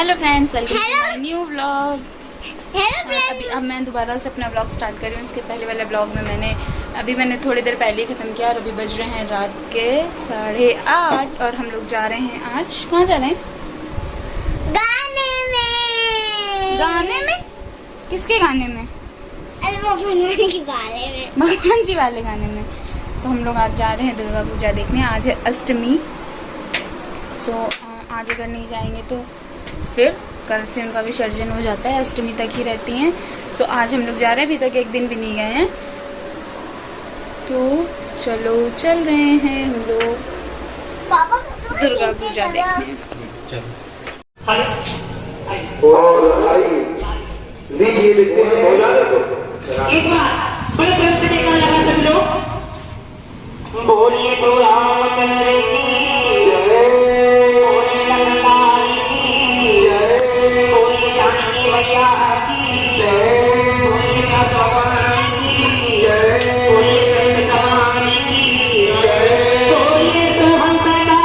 Hello friends, welcome to my new vlog. Hello अब मैं दोबारा से अपना व्लॉग स्टार्ट कर रही हूँ। इसके पहले वाले व्लॉग में मैंने थोड़ी देर पहले ही ख़त्म किया और अभी बज रहे हैं रात के 8:30 और हम लोग जा रहे हैं। आज कहाँ जा रहे हैं? गाने में? किसके गाने में? भगवान जी वाले में। भगवान जी वाले गाने में। तो हम लोग आज जा रहे हैं दुर्गा पूजा देखने। आज है अष्टमी। आज अगर नहीं जाएंगे तो फिर कल से उनका विसर्जन हो जाता है। अष्टमी तक ही रहती हैं। तो आज हम लोग जा रहे हैं, अभी तक एक दिन भी नहीं गए हैं। तो चलो चल रहे हैं हम लोग दुर्गा पूजा देखने। एक बार बड़े प्रेम से देखना लगा सब लोग। बोलिए तो रामचंद्र की जय, बोलिए लखनऊ की जय, बोलिए जानकी मैया की जय, बोलिए भगवान की जय, बोलिए कृष्ण की जय, बोलिए सोहन सदा।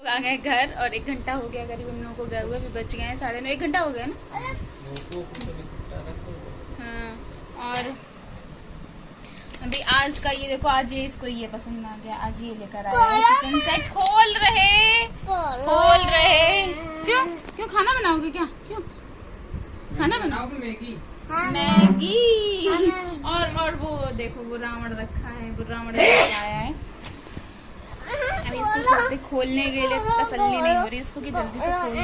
आ गए घर और 1 घंटा हो गया करीब हम लोगों को गए हुए, अभी बच गए हैं 9:30, 1 घंटा हो गया ना। हाँ, और अभी आज का ये देखो, आज ये इसको ये पसंद आ गया, आज ये लेकर आया है किचन सेट। खोल रहे क्यों क्यों खाना बनाओगे क्या? क्यों खाना बनाओगे? मैगी। और वो देखो, वो रावण रखा है, वो रावण लेके आया है। अभी इसको खोलने के लिए तसल्ली नहीं हो रही इसको कि जल्दी से खोल दो।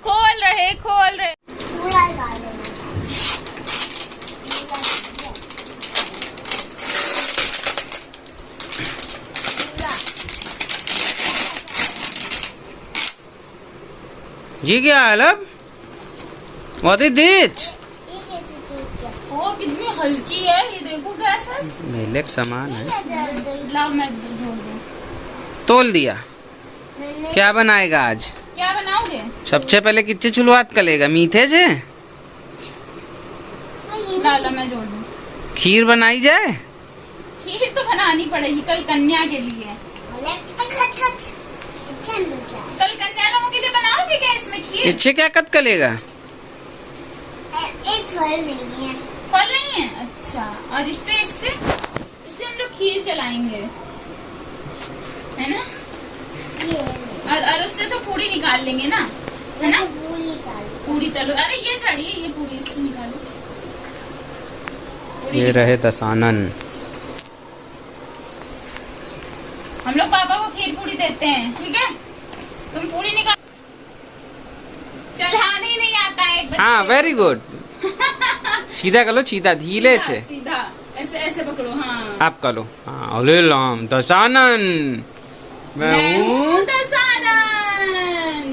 खोल रहे ये क्या है लब? What is this? ओ कितनी हल्की है ये, देखो कैसा मेले का सामान है। लाओ मैं जोड़ दूं। तोल दिया। क्या बनाएगा आज? क्या बनाओगे? सबसे पहले किच्चे शुरुआत करेगा? मीठे से ला मैं जोड़ दूं। खीर बनाई जाए? खीर तो बनानी पड़ेगी कल कन्या के लिए। कल कन्या लोगों के लिए बनाओगे क्या इसमें खीर? इच्छे क्या कत करेगा? एक फल नहीं है। फल नहीं है? अच्छा, और इससे हम लोग खीर चलाएंगे, है ना? और उससे तो पूरी निकाल लेंगे ना, है ना? पूरी तलो। अरे ये चढ़िए, ये पूरी इससे निकालो। ये रहे दशानन। हम लोग पापा को खीर पूरी देते हैं, ठीक है? तुम पूरी निकाल। चलाने ही नहीं आता है बच्चे। हाँ, वेरी गुड। सीधा करो, सीधा धीरे से। सीधा ऐसे ऐसे पकड़ो। हाँ, आप करो। हाँ, अरे राम दशानन। मैं हूँ दशानन।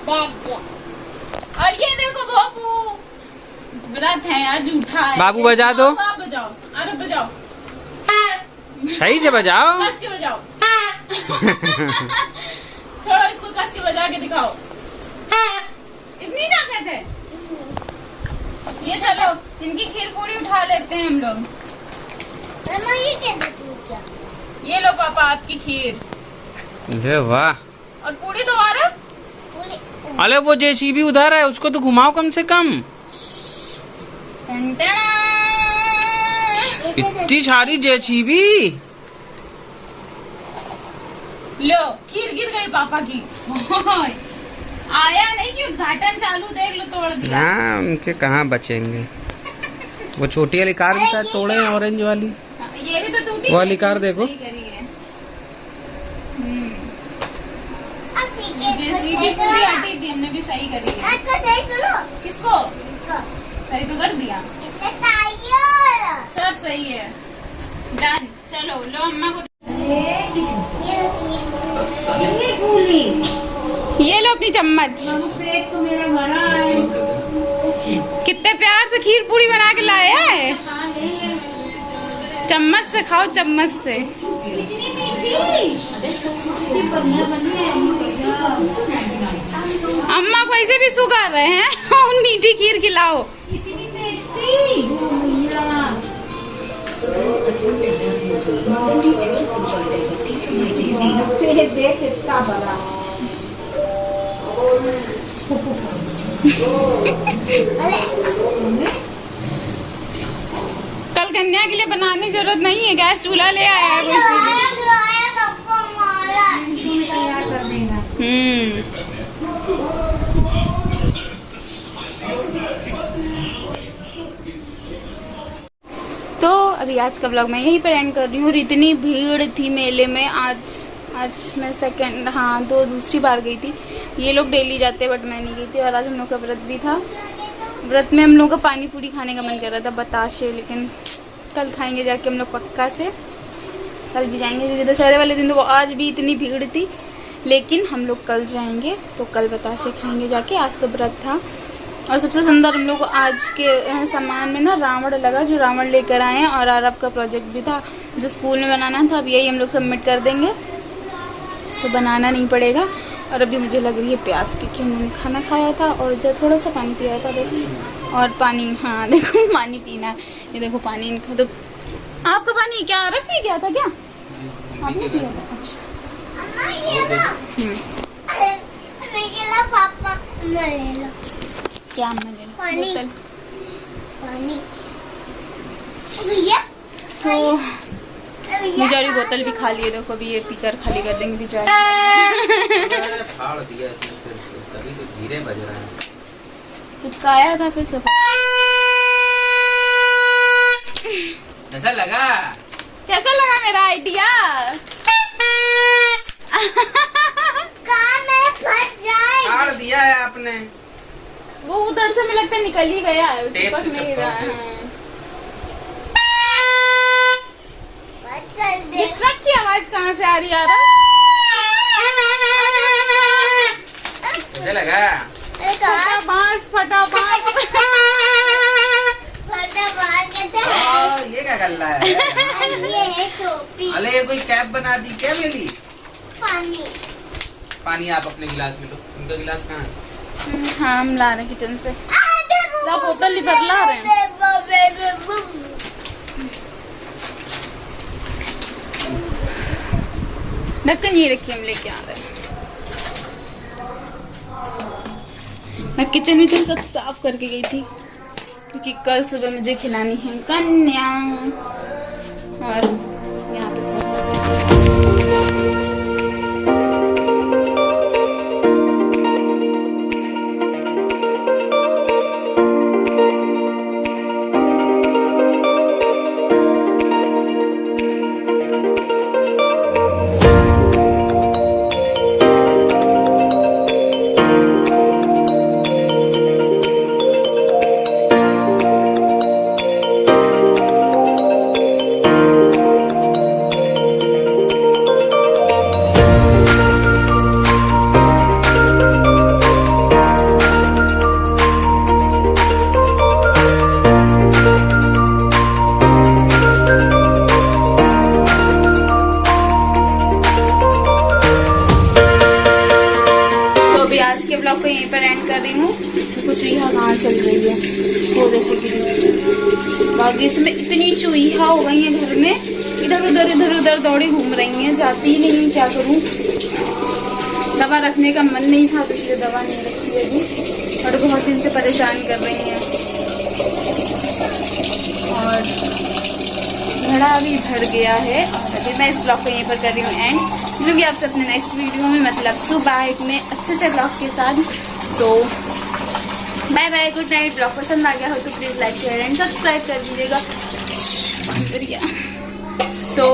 बैठ गया। और ये देखो बाबू, व्रत है यार, झूठा है। बाबू बजा दो। आप बजाओ। अरे बजाओ, सही से बजाओ। कस के बजाओ। छोड़ो इसको, कस के बजा के दिखाओ। इतनी ताकत है ये। चलो इनकी खीर पूरी उठा लेते हैं हम लोग। ये क्या देती है क्या? ये लो पापा आपकी खीर, अरे वाह। और पूरी दोबारा। अरे वो जेसीबी उधर है, उसको तो घुमाओ कम से कम। इतनी सारी जेसीबी। लो खीर गिर गई पापा की। आया नहीं कि उद्घाटन चालू, देख लो तोड़ दिया। हाँ, उनके कहाँ बचेंगे। वो छोटी वाली कार भी शायद तोड़े हैं, ऑरेंज वाली। ये भी तो टूटी। वो वाली कार देखो। जेसीबी पूरी हटी थी, हमने भी सही करी है। सही करो। किसको सही तो कर दिया, सब सही है। डन। चलो लो अम्मा को, ये लो अपनी चम्मच। तो मेरा भरा है। कितने प्यार से खीर पूरी बना के लाया है। चम्मच से खाओ, चम्मच से। अम्मा को ऐसे भी सुगा रहे हैं। उन मीठी खीर खिलाओ। देख कितना बड़ा। कल कन्या के लिए बनाने की जरूरत नहीं है, गैस चूल्हा ले आया है वो इसीलिए। तो अभी फाइनली आज का व्लॉग मैं यहीं पर एंड कर रही हूँ। और इतनी भीड़ थी मेले में। आज मैं दूसरी बार गई थी। ये लोग डेली जाते बट मैं नहीं गई थी। और आज हम लोग का व्रत भी था। व्रत में हम लोग का पानी पूरी खाने का मन कर रहा था, बताशे, लेकिन कल खाएंगे जाके हम लोग पक्का से। कल भी जाएंगे क्योंकि दशहरे वाले दिन तो आज भी इतनी भीड़ थी, लेकिन हम लोग कल जाएंगे तो कल बताशे खाएंगे जाके। आज तो व्रत था। और सबसे सुंदर हम लोग को आज के सामान में ना रावण लगा, जो रावण लेकर आए हैं। और आरब का प्रोजेक्ट भी था जो स्कूल में बनाना था। अब यही हम लोग सबमिट कर देंगे तो बनाना नहीं पड़ेगा। और अभी मुझे लग रही है प्यास, क्योंकि हमने खाना खाया था और जो थोड़ा सा पानी पिया था बस। और पानी, हाँ देखो पानी पीना, ये देखो पानी इनका। तो आपका पानी क्या आरब पी गया था क्या? आपने पिया था? अच्छा। पापा ले लो। क्या अम्मा ले लो? पानी। बोतल। पानी भैया। तो बेचारी बोतल भी खाली है, देखो अभी ये पीकर खाली कर देंगे बेचारी। फाड़ दिया इसने फिर से, तभी तो धीरे बज रहा है। चिपकाया था फिर से। ऐसा लगा? कैसा लगा मेरा आइडिया? कान में फंस जाए। फाड़ दिया है आपने। वो उधर से मुझे लगता है निकल ही गया है, टेप से चिपक नहीं चिपका रहा टेप है। से। बंद कर दे। ये ट्रक की आवाज कहाँ से आ रही है? मुझे लगा फटा बांस, फटा बांस। ये क्या कर रहा है? ये है टोपी। अरे ये कोई कैप बना दी क्या मेरी? पानी। पानी आप अपने गिलास में लो। उनका गिलास कहाँ है? हाँ हम ला रहे हैं किचन से। ला बोतल ही भर ला रहे हैं। ढक्कन ये रखिए, हम लेके आ रहे हैं। मैं किचन विचन सब साफ करके गई थी क्योंकि कल सुबह मुझे खिलानी है कन्या। और यहाँ पे ब्लॉग को यहीं पर एंड कर रही हूँ। कुछ चूहा कहाँ चल रही है वो देखो कितनी। बाकी इसमें इतनी चूहा हो गई है घर में, इधर उधर दौड़ी घूम रही हैं, जाती ही नहीं। क्या करूँ? दवा रखने का मन नहीं था तो इसलिए दवा नहीं रखी है अभी। और बहुत दिन से परेशान कर रही हैं। और घड़ा भी भर गया है। और अभी मैं इस ब्लॉग को यहीं पर कर रही हूँ एंड। मिलूंगी आपसे अपने नेक्स्ट वीडियो में, मतलब सुबह में अच्छे से ब्लॉग के साथ। So bye bye, good night. Blog पसंद आ गया हो तो please like share and subscribe कर दीजिएगा। तो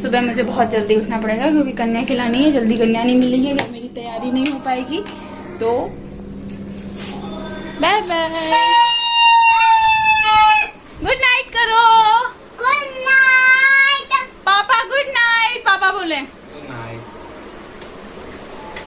सुबह मुझे बहुत जल्दी उठना पड़ेगा क्योंकि कन्या खिलानी है। जल्दी कन्या नहीं मिलेगी अगर मेरी तैयारी नहीं हो पाएगी। तो बाय बाय।